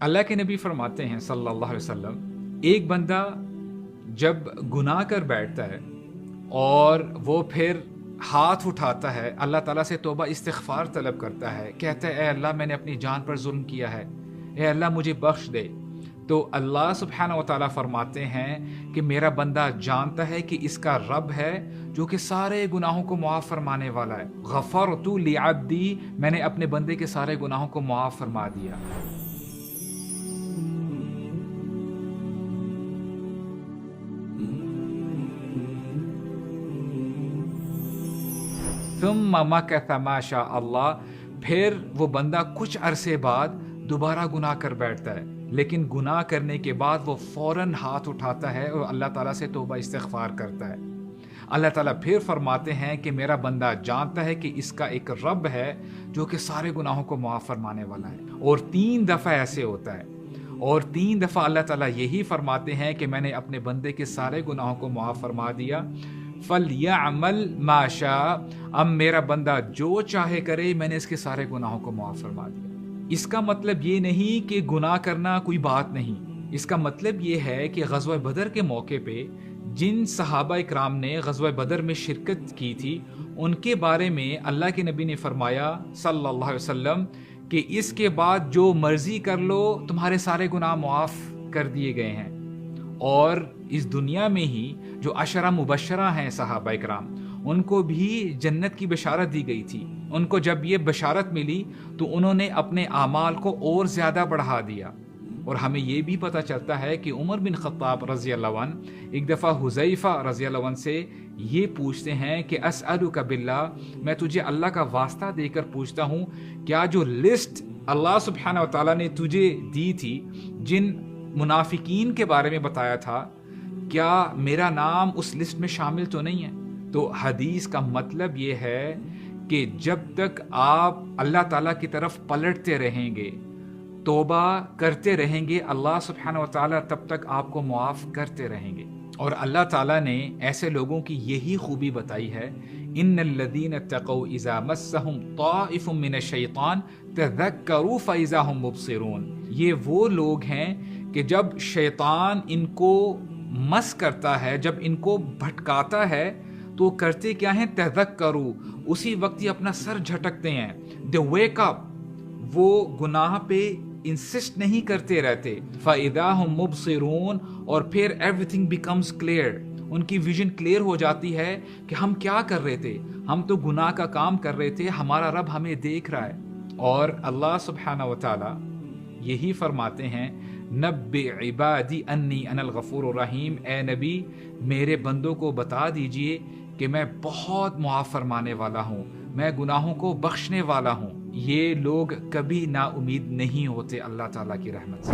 اللہ کے نبی فرماتے ہیں صلی اللہ علیہ وسلم، ایک بندہ جب گناہ کر بیٹھتا ہے اور وہ پھر ہاتھ اٹھاتا ہے، اللہ تعالیٰ سے توبہ استغفار طلب کرتا ہے، کہتا ہے اے اللہ میں نے اپنی جان پر ظلم کیا ہے، اے اللہ مجھے بخش دے، تو اللہ سبحانہ و تعالیٰ فرماتے ہیں کہ میرا بندہ جانتا ہے کہ اس کا رب ہے جو کہ سارے گناہوں کو معاف فرمانے والا ہے۔ غفرت لعبدی، میں نے اپنے بندے کے سارے گناہوں کو معاف فرما دیا۔ ثم مکث ما شاء اللہ، پھر وہ بندہ کچھ عرصے بعد دوبارہ گناہ کر بیٹھتا ہے، لیکن گناہ کرنے کے بعد وہ فوراً ہاتھ اٹھاتا ہے اور اللہ تعالیٰ سے توبہ استغفار کرتا ہے۔ اللہ تعالیٰ پھر فرماتے ہیں کہ میرا بندہ جانتا ہے کہ اس کا ایک رب ہے جو کہ سارے گناہوں کو معاف فرمانے والا ہے، اور 3 دفعہ ایسے ہوتا ہے، اور 3 دفعہ اللہ تعالیٰ یہی فرماتے ہیں کہ میں نے اپنے بندے کے سارے گناہوں کو معاف فرما دیا۔ فَلْيَعْمَلْ مَا شَاءَ، اب میرا بندہ جو چاہے کرے، میں نے اس کے سارے گناہوں کو معاف فرما دیا۔ اس کا مطلب یہ نہیں کہ گناہ کرنا کوئی بات نہیں، اس کا مطلب یہ ہے کہ غزوہ بدر کے موقع پہ جن صحابہ اکرام نے غزوہ بدر میں شرکت کی تھی، ان کے بارے میں اللہ کے نبی نے فرمایا صلی اللہ علیہ وسلم کہ اس کے بعد جو مرضی کر لو، تمہارے سارے گناہ معاف کر دیے گئے ہیں۔ اور اس دنیا میں ہی جو عشرہ مبشرہ ہیں صحابہ اکرام، ان کو بھی جنت کی بشارت دی گئی تھی۔ ان کو جب یہ بشارت ملی تو انہوں نے اپنے اعمال کو اور زیادہ بڑھا دیا۔ اور ہمیں یہ بھی پتہ چلتا ہے کہ عمر بن خطاب رضی اللہ عنہ ایک دفعہ حذیفہ رضی اللہ عنہ سے یہ پوچھتے ہیں کہ اسألک باللہ، میں تجھے اللہ کا واسطہ دے کر پوچھتا ہوں، کیا جو لسٹ اللہ سبحانہ و تعالیٰ نے تجھے دی تھی، جن منافقین کے بارے میں بتایا تھا، کیا میرا نام اس لسٹ میں شامل تو نہیں ہے؟ تو حدیث کا مطلب یہ ہے کہ جب تک آپ اللہ تعالیٰ کی طرف پلٹتے رہیں گے، توبہ کرتے رہیں گے، اللہ سبحانہ و تعالیٰ تب تک آپ کو معاف کرتے رہیں گے۔ اور اللہ تعالیٰ نے ایسے لوگوں کی یہی خوبی بتائی ہے، ان الذین اتقوا اذا مسهم طائف من الشیطان تذکروا فاذا هم مبصرون، یہ وہ لوگ ہیں کہ جب شیطان ان کو مس کرتا ہے، جب ان کو بھٹکاتا ہے، تو کرتے کیا ہیں؟ تذکروا، اسی وقت یہ اپنا سر جھٹکتے ہیں، دے ویک اپ، وہ گناہ پہ انسسٹ نہیں کرتے رہتے، فَإِذَا هُمْ مُبْصِرُونَ، اور پھر ایوریتھنگ بیکمز کلیئر، ان کی ویژن کلیئر ہو جاتی ہے کہ ہم کیا کر رہے تھے، ہم تو گناہ کا کام کر رہے تھے، ہمارا رب ہمیں دیکھ رہا ہے۔ اور اللہ سبحانہ و تعالی یہی فرماتے ہیں، نبئ عبادی انی انا الغفور الرحیم، اے نبی میرے بندوں کو بتا دیجئے کہ میں بہت معاف فرمانے والا ہوں، میں گناہوں کو بخشنے والا ہوں۔ یہ لوگ کبھی نا امید نہیں ہوتے اللہ تعالیٰ کی رحمت سے۔